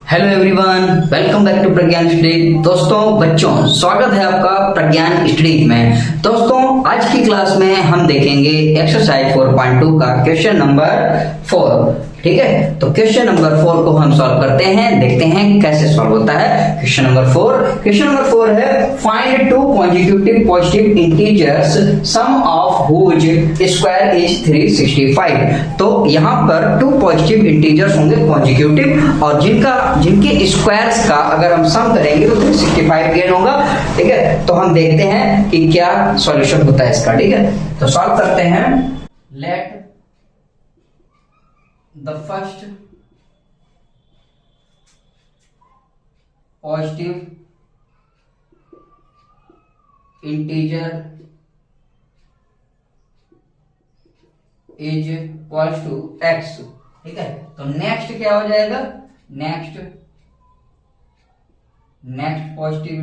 Hello everyone, welcome back to Pragyan study. दोस्तों बच्चों, स्वागत है आपका प्रज्ञान स्टडी में। दोस्तों आज की क्लास में हम देखेंगे एक्सरसाइज 4.2 का क्वेश्चन नंबर 4। ठीक है, तो क्वेश्चन नंबर 4 को हम सॉल्व करते हैं, देखते हैं कैसे सॉल्व होता है। क्वेश्चन नंबर 4 है find two consecutive positive integers sum of whose square is 365। तो यहाँ पर 2 पॉजिटिव इंटीजर्स होंगे कॉन्जिक्यूटिव, और जिनके स्क्वायर्स का अगर हम सम करेंगे तो 365 गेन होगा। ठीक है, तो हम देखते हैं कि क्या सॉल्यूशन होता है इसका। ठीक है, तो सॉल्व करते हैं। Let the first positive integer is equals to x। ठीक है, तो नेक्स्ट क्या हो जाएगा? Next positive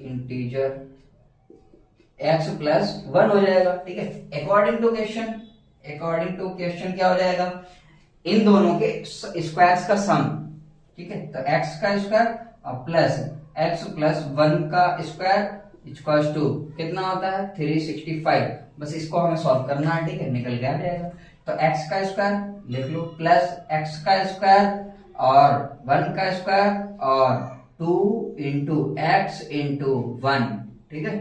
integer x plus 1 हो जाएगा। ठीक है, अकॉर्डिंग टू क्वेश्चन क्या हो जाएगा? इन दोनों के स्क्वायर्स का सम। ठीक है, तो x का स्क्वायर और प्लस x प्लस 1 का स्क्वायर इक्वल्स टू कितना होता है? 365। बस इसको हमें सॉल्व करना है। ठीक है, निकल के आ जाएगा। तो x का स्क्वायर लिख लो प्लस x का स्क्वायर और 1 का स्क्वायर और 2 इंटू एक्स इंटू 1। ठीक है,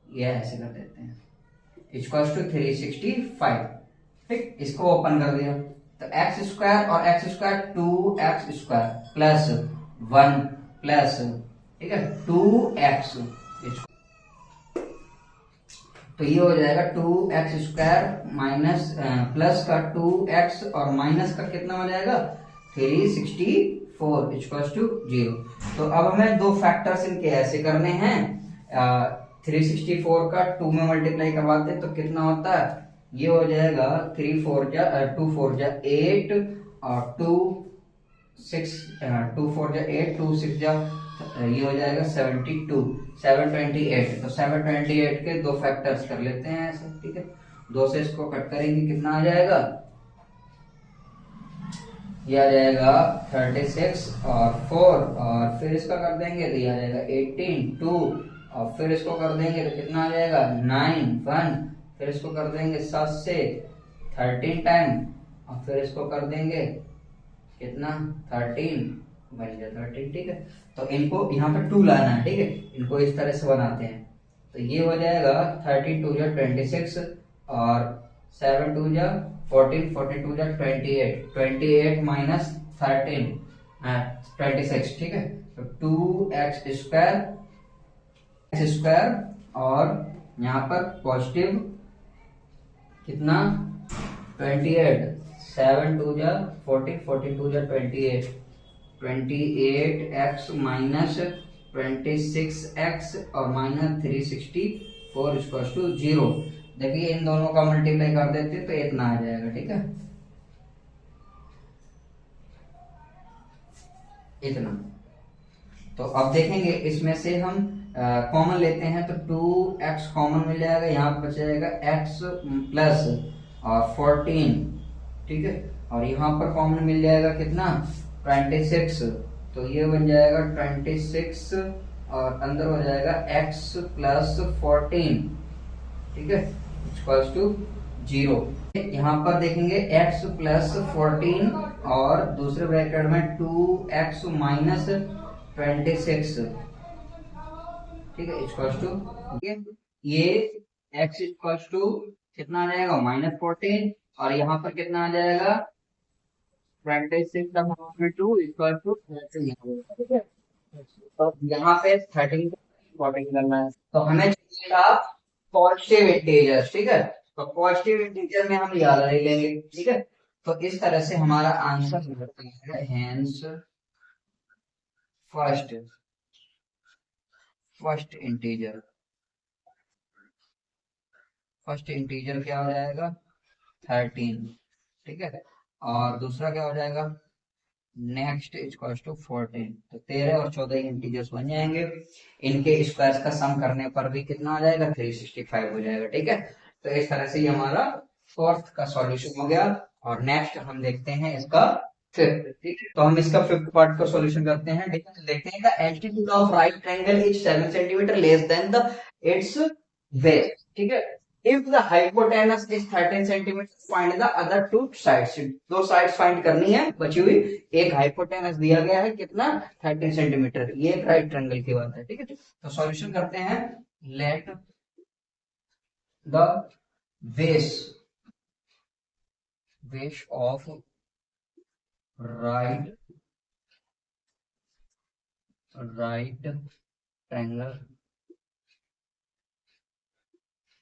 ये ऐसे कर देते हैं, इक्वल्स टू 365। ठीक, इसको ओपन कर दिया तो एक्स स्क्वायर और x square 2x square plus 1 plus, ठीक है, 2x। तो ये हो जाएगा 2x स्क्वायर माइनस प्लस का 2x और माइनस का कितना हो जाएगा? 364 इक्वल्स टू 0। तो अब हमें दो फैक्टर्स इनके ऐसे करने हैं। 364 का 2 में मल्टीप्लाई करवाते हैं तो कितना होता है? ये हो जाएगा 2 4 जा 8 और 2 4 जा 8, 2 6 जा, ये हो जाएगा 728। तो 728 के दो फैक्टर्स कर लेते हैं ऐसे। ठीक है, 2 से इसको कट करेंगे, कितना आ जाएगा? ये आ जाएगा 36 और 4, और फिर इसका कर देंगे तो ये आ जाएगा 18, 2 और फिर इसको कर देंगे तो कितना आ जाएगा? 9, 1, फिर इसको कर देंगे 7 से 13 टाइम, और फिर इसको कर देंगे कितना? 13 बन गया 13। ठीक है, तो इनको यहाँ पे 2 लाना है। ठीक है, इनको इस तरह से बनाते हैं तो ये हो जाएगा 13 2 जा 26 और 7 2 जा 14, 14 2 जा 28, 28 माइनस 13 26। ठीक है, तो 2x स्क्वायर और यहाँ पर पॉजिटिव कितना? 28, 7 2 जा 14, 14 2 जा 28, 28x माइनस 26x और माइनस 364 इक्वल्स टू 0। देखिए इन दोनों का मल्टीप्लाई कर देते तो इतना आ जाएगा। ठीक है, इतना। तो अब देखेंगे इसमें से हम कॉमन लेते हैं तो 2x कॉमन मिल जाएगा, यहाँ पर बचेगा x प्लस और 14। ठीक है, और यहाँ पर कॉमन मिल जाएगा कितना? 26। तो ये बन जाएगा 26 और अंदर हो जाएगा x प्लस 14। ठीक है, इक्वल्स टू 0। यहाँ पर देखेंगे x प्लस 14 और दूसरे ब्रैकेट में 2x माइनस 26। ठीक है, इक्वल्स टू ये x इक्वल्स टू कितना आ जाएगा? माइनस 14, और यहाँ पर कितना आ जाएगा? 26 2 इक्वल टू 13। ठीक है, तो यहाँ पे 13 14 करना है, तो हमें चाहिए था पॉजिटिव इंटीजर्स। ठीक है, तो पॉजिटिव इंटीजर में हम ये वाला ले लेंगे। ठीक है, तो इस तरह से हमारा आंसर निकलता है। हेंस फर्स्ट इंटीजर क्या हो जाएगा? 13। ठीक है, और दूसरा क्या हो जाएगा? Next equals to 14। तो 13 और 14 इंटीजर्स बन जाएंगे। इनके स्क्वायर्स का सम करने पर भी कितना आ जाएगा? 365 हो जाएगा। ठीक है, तो इस तरह से ये हमारा फोर्थ का सॉल्यूशन हो गया। और नेक्स्ट हम देखते हैं इसका फिफ्थ। ठीक है, तो हम इसका फिफ्थ पार्ट का सॉल्यूशन करते हैं। देखते हैं the altitude of right triangle is 7 centimetre less than the it's base. ठीक है, if the hypotenuse is 13 centimetre find the other two sides. दो साइड्स फाइंड करनी है बची हुई। एक हाइपोटेनस दिया गया है कितना, 13 सेंटीमीटर, ये एक राइट ट्रायंगल की बात है। ठीक है, तो सॉल्यूशन करते हैं। Let the base of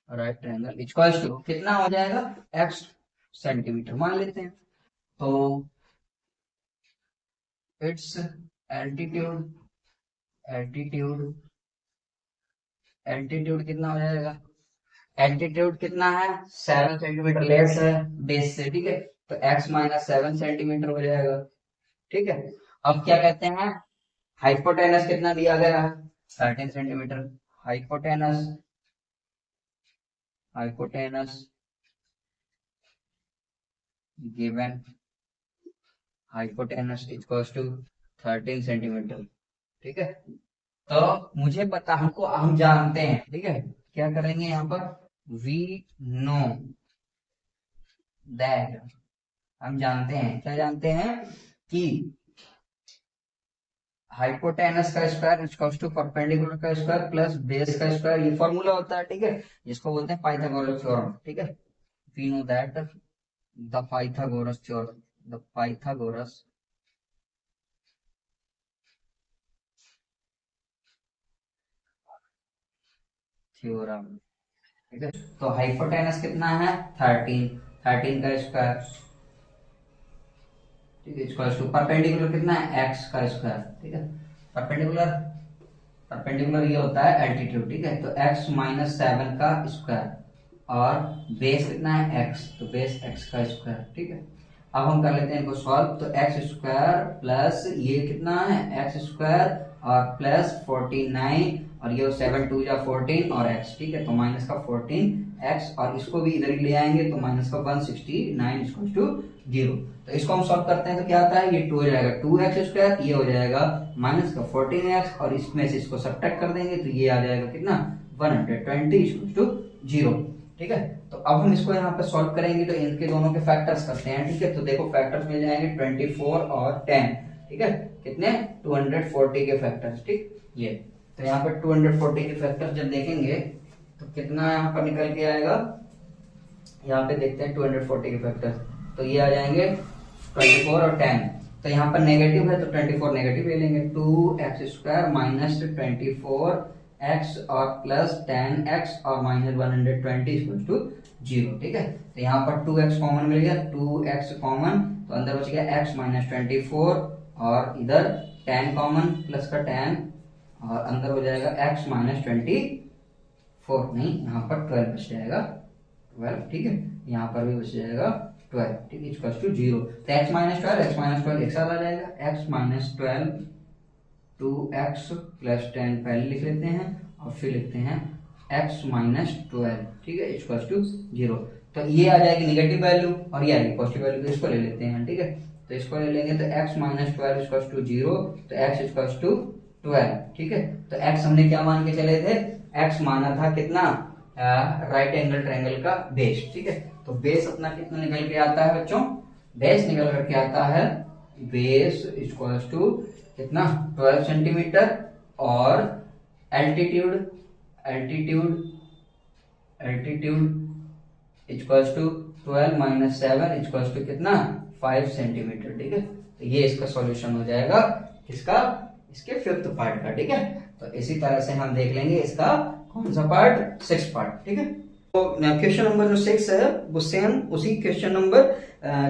right triangle equals to कितना हो जाएगा, x सेंटीमीटर मान लेते हैं। तो इट्स एल्टीट्यूड कितना हो जाएगा, एल्टीट्यूड कितना है 7 सेंटीमीटर लेस है बेस से। ठीक है, तो x माइनस 7 सेंटीमीटर हो जाएगा। ठीक है, अब क्या कहते हैं, हाइपोटेनस कितना दिया गया है 13 centimetre. Hypotenuse given hypotenuse equals to 13 centimetre. ठीक है, तो मुझे पता, हम जानते हैं। ठीक है, क्या करेंगे यहाँ पर, वी नो दैट, हम जानते हैं, क्या जानते हैं कि हाइपोटेनस का स्क्वायर इक्वल्स टू परपेंडिकुलर का स्क्वायर प्लस बेस का स्क्वायर, ये फॉर्मूला होता है। ठीक है, जिसको बोलते हैं पाइथागोरस थ्योरम। ठीक है, we know that the Pythagoras theorem, the Pythagoras theorem. ठीक है, तो हाइपोटेनस कितना है 13 का स्क्वायर। ठीक है, इक्वल्स टू परपेंडिकुलर कितना है x का स्क्वायर। ठीक है, परपेंडिकुलर ये होता है एल्टीट्यूड। ठीक है, तो x माइनस 7 का स्क्वायर और बेस कितना है x, तो बेस x का स्क्वायर। ठीक है, अब हम कर लेते हैं इनको सॉल्व। तो x स्क्वायर प्लस ये कितना है x स्क्वायर और प्लस 49 और ये 7 2 जा 14 और x। ठीक है, तो माइनस का 14x और इसको भी इधर ही ले आएंगे तो माइनस का 169 इक्वल टू 0। तो इसको हम सॉल्व करते हैं तो क्या आता है, ये 2 हो जाएगा 2x स्क्वायर, ये हो जाएगा माइनस का 14x और इसमें से इसको सब्ट्रैक्ट कर देंगे तो ये आ जाएगा कितना 120 इक्वल टू 0। ठीक है, तो अब हम इसको यहाँ पे सॉल्व करेंगे तो इनके दोनों के फैक्टर्स करते हैं। ठीक है, तो देखो फैक्टर्स मिल जाएंगे 24 और 10। ठीक है, कितने 240 के फैक्टर्स। ठीक, ये तो यहाँ पे 240 के फैक्टर्स जब देखेंगे तो कितना यहाँ पर निकल के आएगा, यहाँ पे देखते हैं 240 के फैक्टर्स, तो ये आ जाएंगे 24 और 10। तो यहाँ पर नेगेटिव है तो 24 नेगेटिव ले लेंगे, 2x स्क्वायर माइनस 24x और प्लस 10x और माइनस 120 इक्वल टू 0। ठीक है, तो यहाँ पर 2x कॉमन मिल गया, 2x कॉमन तो अंदर बच गया x माइनस 24 और इधर 10 कॉमन प्लस का 10 और अंदर हो जाएगा x माइनस 24, नहीं यहाँ पर 12 बच जाएगा 12। ठीक है, यहाँ पर भी बच जाएगा 12। ठीक है, इक्वल टू 0। तो x माइनस 12 एक साथ आ जाएगा, x माइनस 12 2x प्लस 10 पहले लिख लेते हैं और फिर लिखते हैं x माइनस 12। ठीक है, इक्वल टू 0। तो ये आ जाएगी निगेटिव वैल्यू और ये आएगी पॉजिटिव वैल्यू, तो इसको ले लेते हैं। ठीक है, तो इसको ले लेंगे तो x माइनस 12 इक्वल टू 0, तो x इक्वल टू 12। ठीक है, तो x हमने क्या मान के चले थे, x माना था कितना, राइट एंगल ट्रायंगल का बेस। ठीक है, तो बेस अपना कितना निकल के आता है बच्चों, बेस निकल करके आता है बेस इक्वल्स टू कितना 12 सेंटीमीटर और altitude equals to 12 minus 7 equals to कितना 5 सेंटीमीटर। ठीक है, तो ये इसका सॉल्यूशन हो जाएगा किसका, इसके फिफ्थ पार्ट का। ठीक है, तो इसी तरह से हम देख लेंगे इसका कौन सा पार्ट, 6 पार्ट। ठीक है, तो क्वेश्चन नंबर जो 6 है वो सेम उसी क्वेश्चन नंबर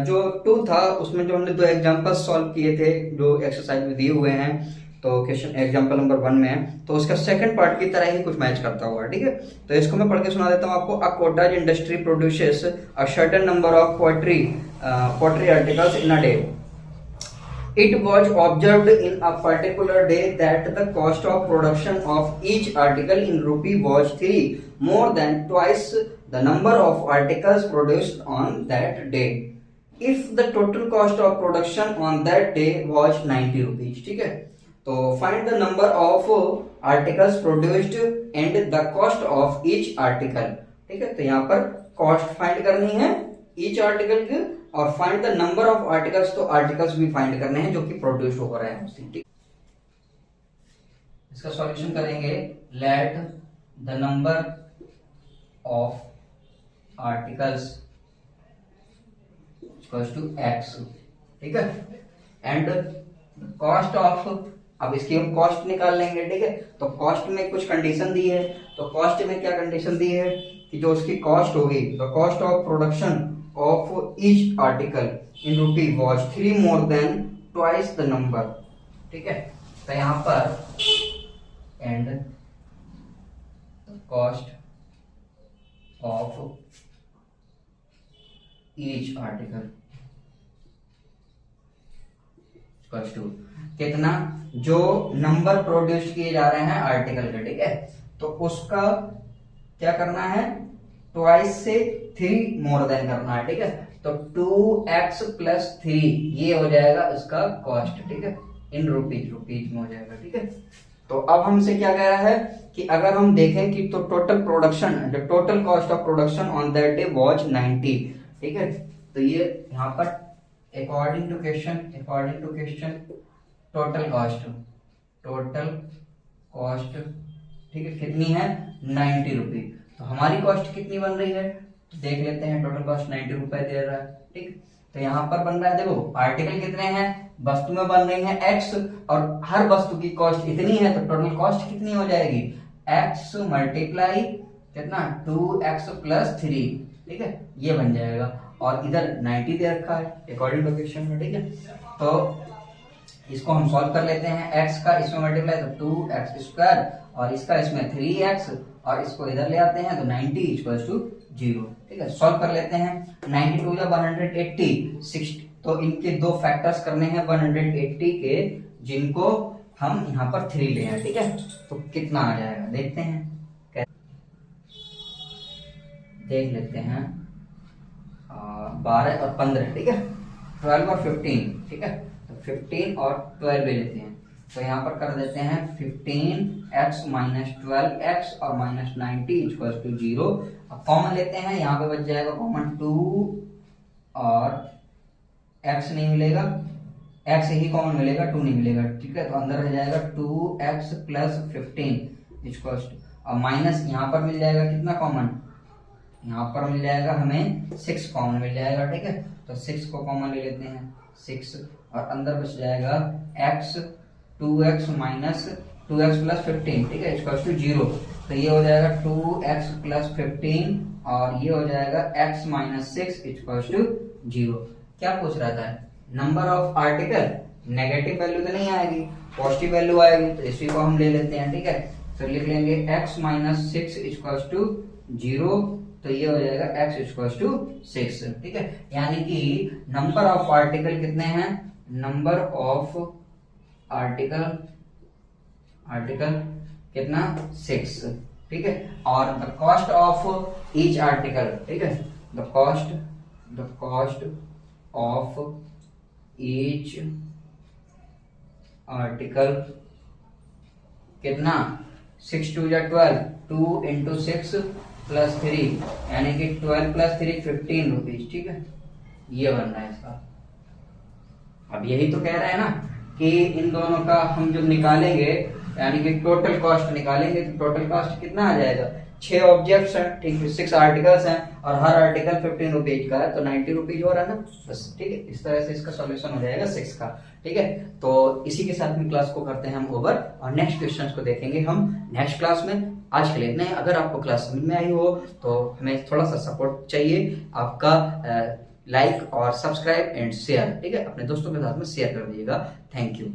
जो 2 था उसमें जो हमने 2 एग्जांपल्स सॉल्व किए थे जो एक्सरसाइज में दिए हुए हैं, तो क्वेश्चन एग्जांपल नंबर 1 में है तो उसका सेकंड पार्ट की तरह ही कुछ मैच करता हुआ। ठीक है, तो इसको मैं पढ़ के सुना देता हूँ आपको। A cottage industry produces a certain number of poetry articles in a day. It was observed in a particular day that the cost of production of each article in rupee was 3, more than twice the number of articles produced on that day. If the total cost of production on that day was 90 rupees. ठीक है, तो find the number of articles produced and the cost of each article. ठीक है, तो यहाँ पर cost find करनी है ईच आर्टिकल की, और find the number of articles, तो आर्टिकल्स भी फाइंड करने हैं जो कि प्रोड्यूस हो रहे हैं उससे। ठीक, इसका सॉल्यूशन करेंगे। Let the number of articles equals to x। ठीक है, एंड कॉस्ट ऑफ, अब इसकी हम कॉस्ट निकाल लेंगे। ठीक है, तो कॉस्ट में कुछ कंडीशन दी है, तो कॉस्ट में क्या कंडीशन दी है कि जो उसकी कॉस्ट होगी, the cost of production of each article in rupee was 3 more than twice the number. ठीक है, तो यहां पर and cost of each article to कितना, जो नंबर प्रोड्यूस किए जा रहे हैं आर्टिकल के। ठीक है, तो उसका क्या करना है, ट्वाइस से 3 मोर देन करना है। ठीक है, तो 2x प्लस 3 ये हो जाएगा इसका कॉस्ट। ठीक है, इन रुपीज में हो जाएगा। ठीक है, तो अब हमसे क्या कह रहा है कि अगर हम देखें कि तो total production, the total cost of production on that day was 90। ठीक है, तो ये यहाँ पर according to question total cost ठीक है कितनी है, 90 रुपये। तो हमारी कॉस्ट कितनी बन रही है, तो देख लेते हैं। टोटल कॉस्ट 90 रुपए दे रहा है। ठीक, तो यहाँ पर बन रहा है, देखो आर्टिकल कितने हैं, वस्तु में बन रही है x, और हर वस्तु की कॉस्ट इतनी है, तो टोटल कॉस्ट कितनी हो जाएगी, x मल्टीप्लाई कितना 2x प्लस 3। ठीक है, ये बन जाएगा, और इधर 90 दे रखा है अकॉर्डिंग टू क्वेश्चन में। ठीक है, तो इसको हम सॉल्व कर लेते हैं। x का इसमें मल्टीप्लाई तो 2x स्क्वायर, और इसका इसमें 3x, और इसको इधर ले आते हैं तो 90 इक्वल्स टू 0। ठीक है, सॉल्व कर लेते हैं। 92 या 180 60, तो इनके दो फैक्टर्स करने हैं 180 के, जिनको हम यहाँ पर 3 ले हैं। ठीक है, तो कितना आ जाएगा देखते हैं, देख लेते हैं। 12 और 15। ठीक है, 12 और 15। ठीक है, तो 15 और 12 ले लेते हैं, तो यहाँ पर कर देते हैं 15x माइनस 12x और माइनस 90 इक्वल्स टू 0। अब कॉमन लेते हैं, यहाँ पे बच जाएगा कॉमन 2 और x नहीं मिलेगा, x ही कॉमन मिलेगा, 2 नहीं मिलेगा। ठीक है, तो अंदर रह जाएगा 2x प्लस 15 इक्वल्स टू, अब माइनस यहाँ पर मिल जाएगा कितना कॉमन, यहाँ पर मिल जाएगा हमें 6 कॉमन मिल जाएगा। ठीक है, तो 6 को कॉमन ले लेते हैं 6, और अंदर बच जाएगा x 2x minus 2x plus 15। ठीक है, इक्वल्स टू 0। तो ये हो जाएगा 2x प्लस 15, और ये हो जाएगा x माइनस 6 इक्वल्स टू 0। क्या पूछ रहा था, number of article, negative value तो नहीं आएगी, पॉजिटिव वैल्यू आएगी, तो इसी को हम ले लेते हैं। ठीक है, तो लिख लेंगे x माइनस 6 इक्वल्स टू 0, तो ये हो जाएगा x इक्वल्स टू 6। ठीक है, यानी कि नंबर ऑफ आर्टिकल कितने हैं, नंबर ऑफ आर्टिकल कितना 6। ठीक है, और the cost of each article, ठीक है, the cost of each article कितना 6 2 या 12, 2 इंटू 6 प्लस 3, यानी कि 12 प्लस 3 15 रुपीज। ठीक है, ये बन रहा है इसका। अब यही तो कह रहे हैं ना कि इन दोनों का हम जो निकालेंगे, यानी कि टोटल कॉस्ट निकालेंगे, तो टोटल कॉस्ट कितना आ जाएगा, 6 ऑब्जेक्ट्स हैं, ठीक है, 6 आर्टिकल्स हैं, और हर आर्टिकल 15 रुपीज का है, तो 90 रुपीज हो रहा है ना, बस। ठीक है, इस तरह से इसका सॉल्यूशन हो जाएगा 6 का। ठीक है, तो इसी के साथ में क्लास को करते हैं हम ओवर, और नेक्स्ट क्वेश्चंस को देखेंगे हम नेक्स्ट क्लास में। आज के लिए इतना ही। अगर आपको क्लास समझ में आई हो तो हमें थोड़ा सा सपोर्ट चाहिए आपका, लाइक और सब्सक्राइब एंड शेयर। ठीक है, अपने दोस्तों के साथ में शेयर कर दीजिएगा। Thank you.